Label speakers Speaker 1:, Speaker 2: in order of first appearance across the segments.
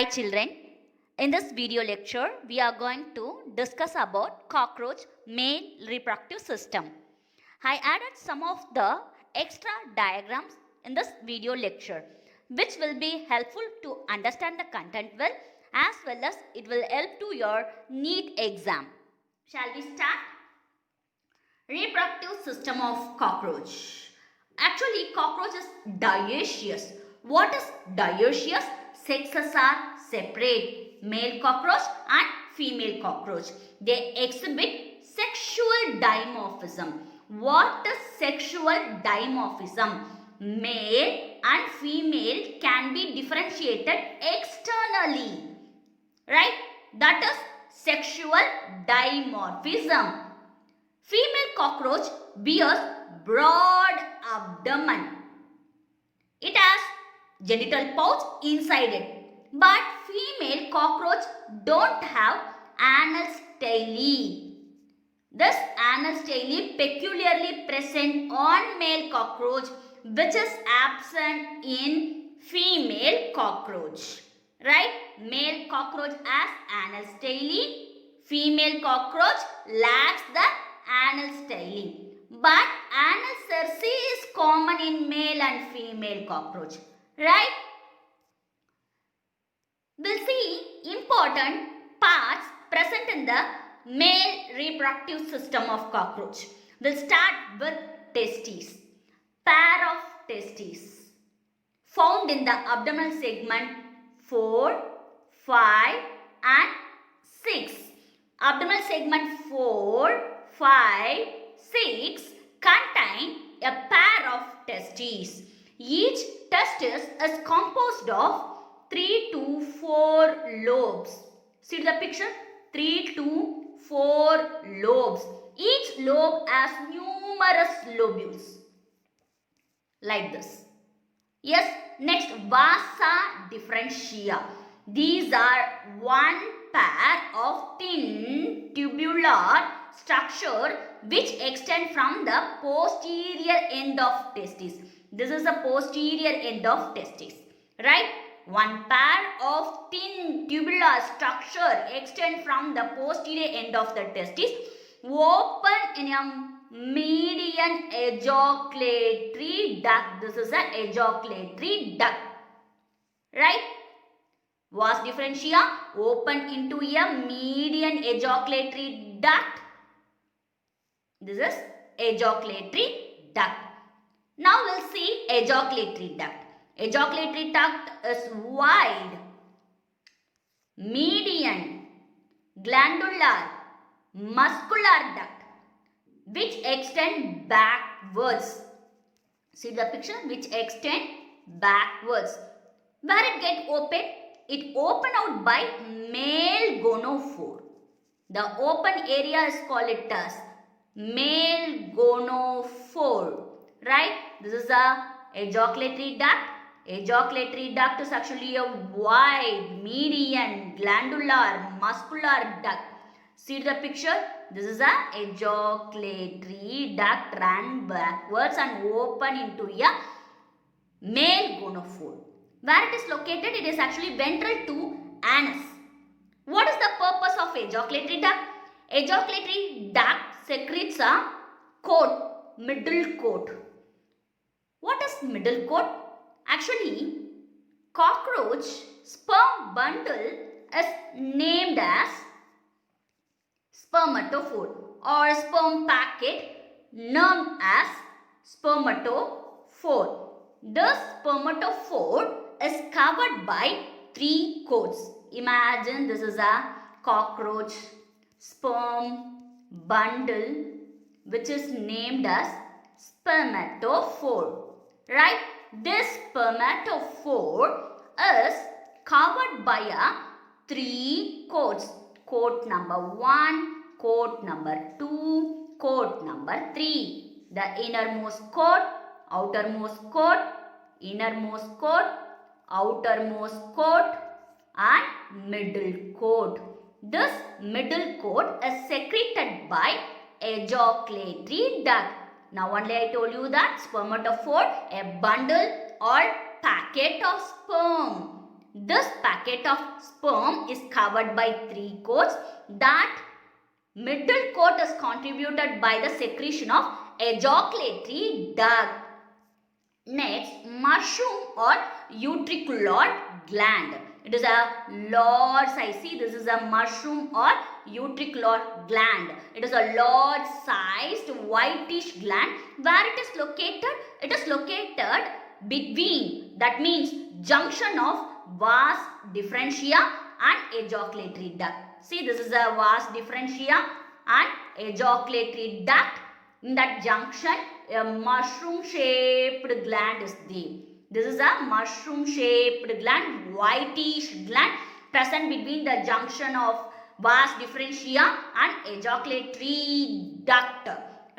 Speaker 1: children, in this video lecture we are going to discuss about cockroach male reproductive system. I added some of the extra diagrams in this video lecture which will be helpful to understand the content well, as well as it will help to your NEET exam. Shall we start? Reproductive system of cockroach. Actually, cockroach is dioecious. What is dioecious? Sexes are separate. Male cockroach and female cockroach. They exhibit sexual dimorphism. What is sexual dimorphism? Male and female can be differentiated externally. Right? That is sexual dimorphism. Female cockroach bears broad abdomen. It has genital pouch inside it. But female cockroach don't have anal stele. This anal stele peculiarly present on male cockroach, which is absent in female cockroach. Right? Male cockroach has anal stele. Female cockroach lacks the anal stele. But anal cerci is common in male and female cockroach. Right? We'll see important parts present in the male reproductive system of cockroach. We'll start with testes. Pair of testes found in the abdominal segment 4, 5 and 6. Abdominal segment 4, 5, 6 contain a pair of testes. Each testis is composed of 3 to 4 lobes. See the picture? 3 to 4 lobes. Each lobe has numerous lobules. Like this. Yes, next vasa differentia. These are one pair of thin tubular structure which extend from the posterior end of testis. This is the posterior end of testis. Right? One pair of thin tubular structure extend from the posterior end of the testis, open in a median ejaculatory duct. This is an ejaculatory duct. Right? Vas differentia open into a median ejaculatory duct. This is ejaculatory duct. Now we'll see ejaculatory duct. Ejaculatory duct is wide, median, glandular, muscular duct which extend backwards. See the picture? Which extend backwards. Where it get open? It open out by male gonophore. The open area is called it as male gonophore. Right? This is a ejaculatory duct. Ejaculatory duct is actually a wide, median, glandular, muscular duct. See the picture? This is a ejaculatory duct run backwards and open into a male gonophore. Where it is located? It is actually ventral to anus. What is the purpose of ejaculatory duct? Ejaculatory duct secretes a coat, middle coat. What is middle coat? Actually, cockroach sperm bundle is named as spermatophore or sperm packet known as spermatophore. The spermatophore is covered by 3 coats. Imagine this is a cockroach sperm bundle which is named as spermatophore. Right? This spermatophore is covered by a 3 coats. Coat number 1, coat number 2, coat number 3. The innermost coat, outermost coat, innermost coat, outermost coat and middle coat. This middle coat is secreted by ejaculatory duct. Now only I told you that spermatophore, a bundle or packet of sperm. This packet of sperm is covered by 3 coats. That middle coat is contributed by the secretion of ejaculatory duct. Next, mushroom or utricular gland. It is a large size. See, this is a mushroom or utricular gland. It is a large sized whitish gland. Where it is located? It is located between, that means junction of vas differentia and ejaculatory duct. See, this is a vas differentia and ejaculatory duct. In that junction, a mushroom shaped gland is there. This is a mushroom shaped gland, whitish gland present between the junction of vas differentia and ejaculatory duct.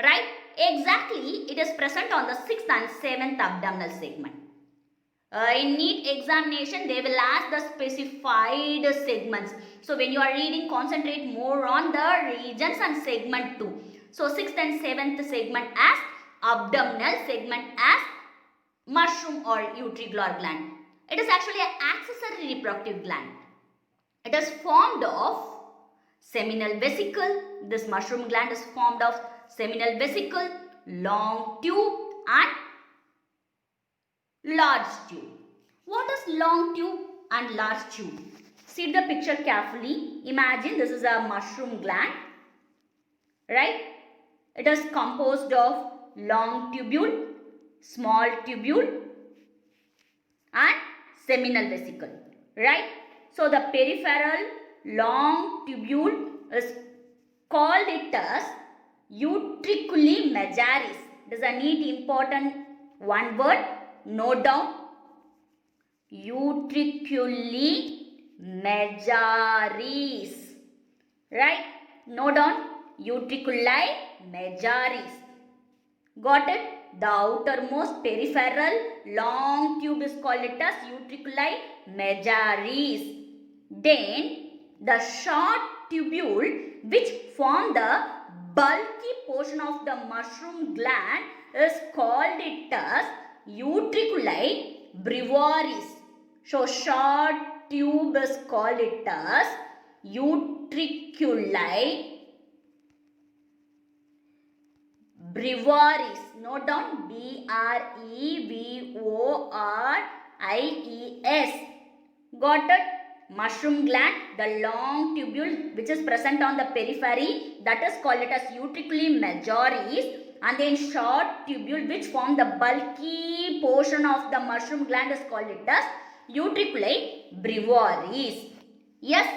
Speaker 1: Right? Exactly, it is present on the 6th and 7th abdominal segment. In NEET examination, they will ask the specified segments. So, when you are reading, concentrate more on the regions and segment 2. So, 6th and 7th segment as abdominal, segment as mushroom or utricular gland. It is actually an accessory reproductive gland. It is formed of seminal vesicle. This mushroom gland is formed of seminal vesicle, long tube and large tube. What is long tube and large tube? See the picture carefully. Imagine this is a mushroom gland, right? It is composed of long tubule, small tubule and seminal vesicle, right? So the peripheral long tubule is called it as utriculi majoris. It is a neat important one word. Note down. Utriculi majoris. Right? Note down. Utriculi majoris. Got it? The outermost peripheral long tube is called it as utriculi majoris. Then the short tubule which form the bulky portion of the mushroom gland is called it as utriculi breviaris. So short tube is called it as utriculi breviaris. Note down brevories. Got it? Mushroom gland, the long tubule which is present on the periphery, that is called it as utriculi majoris, and then short tubule which form the bulky portion of the mushroom gland is called it as utriculi breviaris. Yes,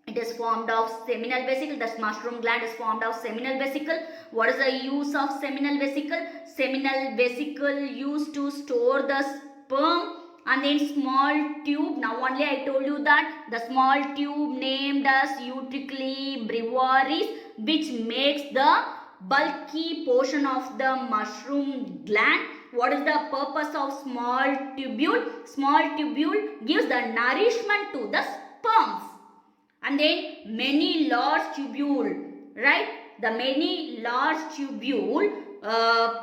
Speaker 1: it is formed of seminal vesicle. The mushroom gland is formed of seminal vesicle. What is the use of seminal vesicle? Seminal vesicle used to store the sperm, and then small tube. Now only I told you that the small tube named as utriculi breviaris which makes the bulky portion of the mushroom gland. What is the purpose of small tubule? Small tubule gives the nourishment to the sperms. And then many large tubule, right? The many large tubule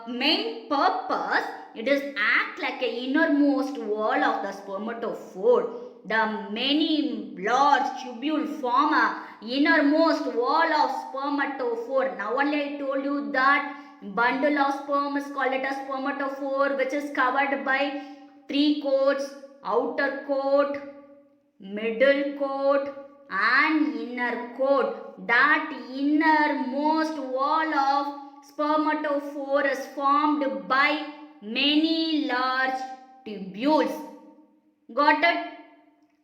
Speaker 1: main purpose, it is act like a innermost wall of the spermatophore. The many large tubule form a innermost wall of spermatophore. Now only I told you that bundle of sperm is called it as spermatophore, which is covered by 3 coats: outer coat, middle coat and inner coat. That innermost wall of spermatophore is formed by many large tubules. Got it?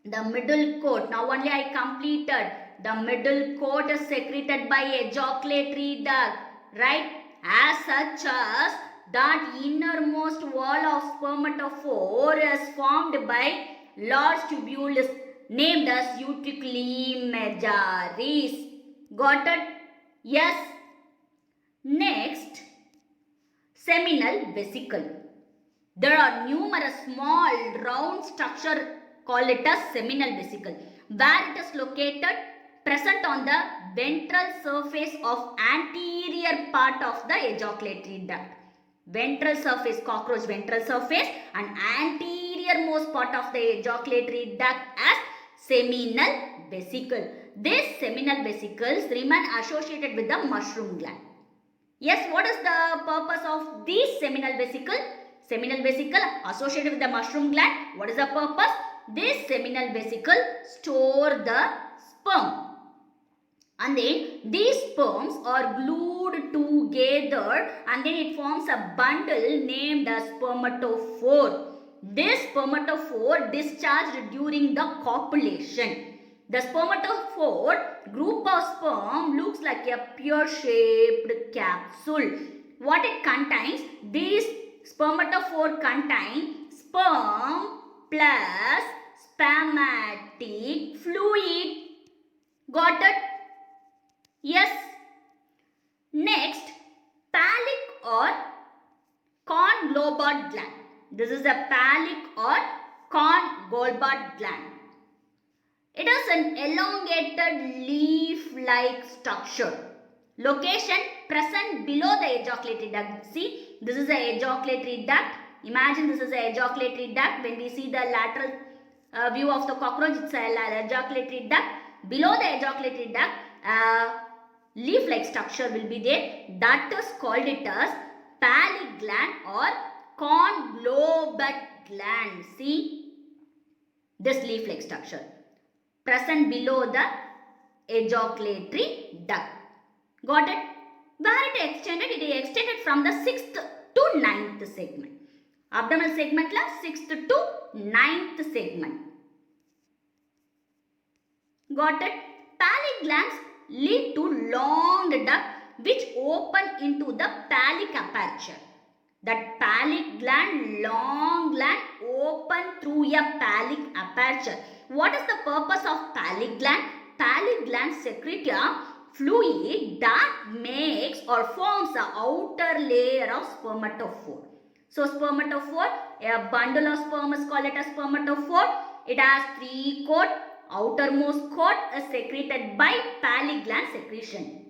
Speaker 1: The middle coat. Now only I completed. The middle coat is secreted by ejaculatory duct, right? As such as that innermost wall of spermatophore is formed by large tubule is named as utriculi majoris. Got it? Yes. Next, seminal vesicle. There are numerous small round structure called it as seminal vesicle. Where it is located? Present on the ventral surface of anterior part of the ejaculatory duct. Ventral surface, cockroach ventral surface, and anterior rearmost part of the ejaculatory duct as seminal vesicle. These seminal vesicles remain associated with the mushroom gland. Yes, what is the purpose of these seminal vesicle? Seminal vesicle associated with the mushroom gland. What is the purpose? This seminal vesicle store the sperm. And then these sperms are glued together and then it forms a bundle named as spermatophore. This spermatophore discharged during the copulation. The spermatophore group of sperm looks like a pear-shaped capsule. What it contains? These spermatophore contain sperm plus spermatic fluid. Got it? Yes. Next, phallic or corn-globate gland. This is a phallic or corn-globate gland. It is an elongated leaf-like structure. Location present below the ejaculatory duct. See, this is the ejaculatory duct. Imagine this is the ejaculatory duct. When we see the lateral view of the cockroach, it's a ejaculatory duct. Below the ejaculatory duct, leaf-like structure will be there. That is called it as phallic gland or corn-globate gland. See, this leaf-like structure present below the ejaculatory duct. Got it? Where it extended? It is extended from the 6th to 9th segment. Abdominal segment la 6th to 9th segment. Got it? Phallic glands lead to long duct which open into the phallic aperture. That phallic gland, long gland open through a phallic aperture. What is the purpose of phallic gland? Phallic gland secrete a fluid that makes or forms the outer layer of spermatophore. So spermatophore, a bundle of sperm is called as spermatophore. It has 3 coat. Outermost coat is secreted by phallic gland secretion.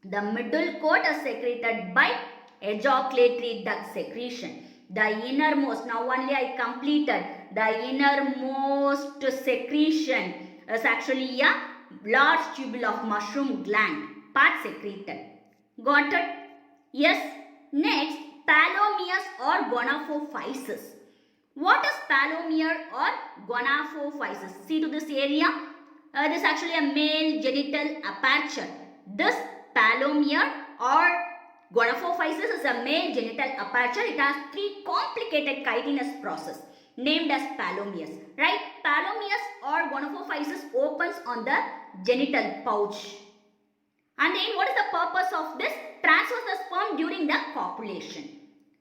Speaker 1: The middle coat is secreted by ejaculatory duct secretion. The innermost, now only I completed, the innermost secretion is actually a large tubule of mushroom gland, part secreted. Got it? Yes. Next, palomeus or gonapophysis. What is palomere or gonapophysis? See to this area. This is actually a male genital aperture. This palomere or gonapophysis is a male genital aperture. It has 3 complicated chitinous process named as palomeus. Right? Palomeus or gonapophysis opens on the genital pouch. And then what is the purpose of this? Transfers the sperm during the copulation.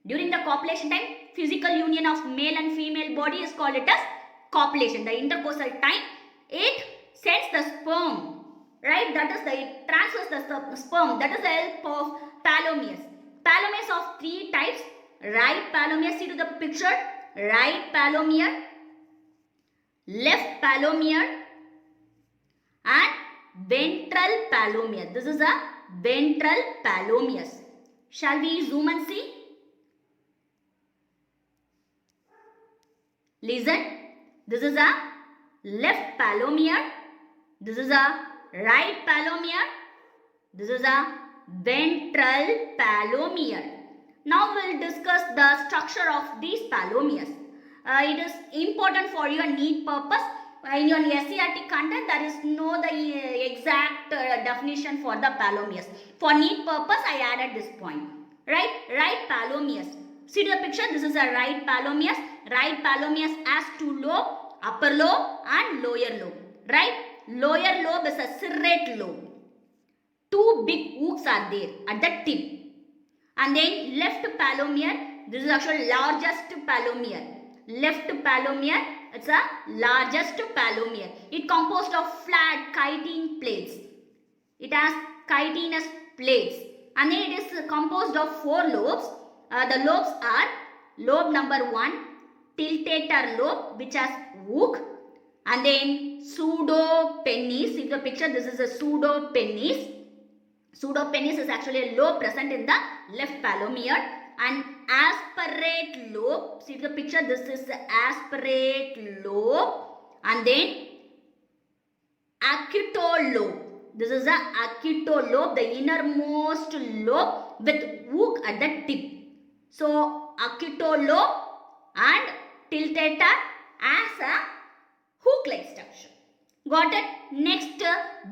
Speaker 1: During the copulation time, physical union of male and female body is called it as copulation. The intercourse time, it sends the sperm, right? That is it transfers the sperm. That is the help of palomeus. Palomeus of 3 types. Right palomere, see to the picture. Right palomere, left palomere and ventral palomere. This is a ventral palomeus. Shall we zoom and see? Listen, this is a left palomere, this is a right palomere, this is a ventral palomere. Now we will discuss the structure of these palomeres. It is important for your NEET purpose. In your SCRT content, there is no the exact definition for the palomeres. For NEET purpose, I added this point. Right palomeres. See the picture, this is a right palomeus. Right palomeus has 2 lobes, upper lobe and lower lobe. Right? Lower lobe is a serrate lobe. 2 big hooks are there at the tip. And then left palomere, this is actually largest palomere. Left palomere, it's a largest palomere. It composed of flat chitin plates. It has chitinous plates. And then it is composed of 4 lobes. The lobes are lobe number 1, tiltator lobe, which has hook, and then pseudopenis. See the picture, this is a pseudopenis. Pseudopenis is actually a lobe present in the left palomere. an aspirate lobe. See the picture, this is the aspirate lobe, and then acute lobe. This is the acute lobe, the innermost lobe with hook at the tip. So acute lobe and tiltator as a hook-like structure. Got it? Next,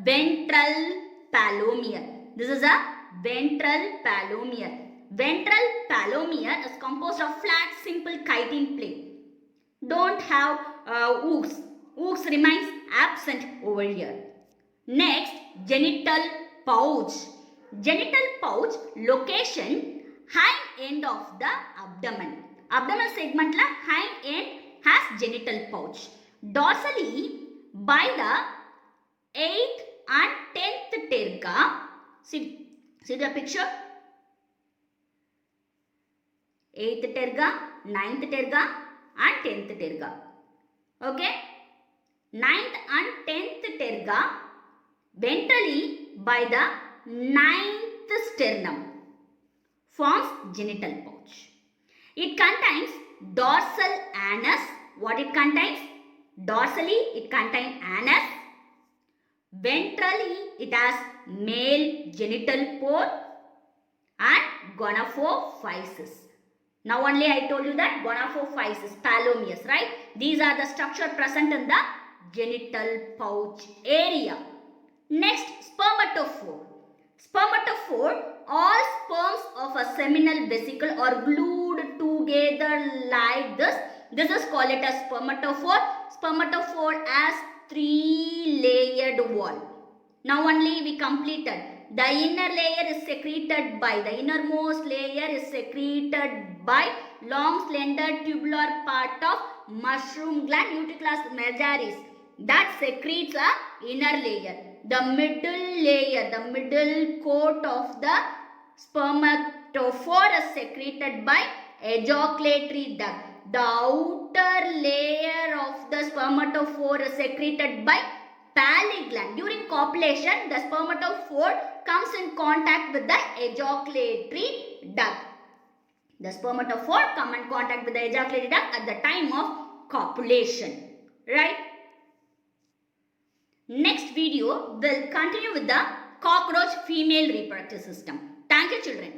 Speaker 1: ventral palomere. This is a ventral palomere. Ventral palomere is composed of flat, simple chitin plate. Don't have hooks. Hooks remains absent over here. Next, genital pouch. Genital pouch location hind end of the abdomen. Abdominal segment la hind end has genital pouch. Dorsally by the 8th and 10th terga. See the picture. 8th terga, 9th terga and 10th terga. Okay. 9th and 10th terga ventrally by the 9th sternum forms genital pouch. It contains dorsal anus. What it contains? Dorsally it contains anus. Ventrally it has male genital pore and gonapophysis. Now only I told you that gonapophysis, palomeus, right? These are the structure present in the genital pouch area. Next, spermatophore. Spermatophore, all sperms of a seminal vesicle are glued together like this. This is called it as spermatophore. Spermatophore has 3-layered wall. Now only we completed. The inner layer is secreted by, the innermost layer is secreted by long slender tubular part of mushroom gland, Eutychus majoris, that secretes a inner layer. The middle layer, the middle coat of the spermatophore is secreted by ejaculatory duct. The outer layer of the spermatophore is secreted by Palli gland. During copulation, the spermatophore comes in contact with the ejaculatory duct. The spermatophore come in contact with the ejaculatory duct at the time of copulation. Right? Next video will continue with the cockroach female reproductive system. Thank you, children.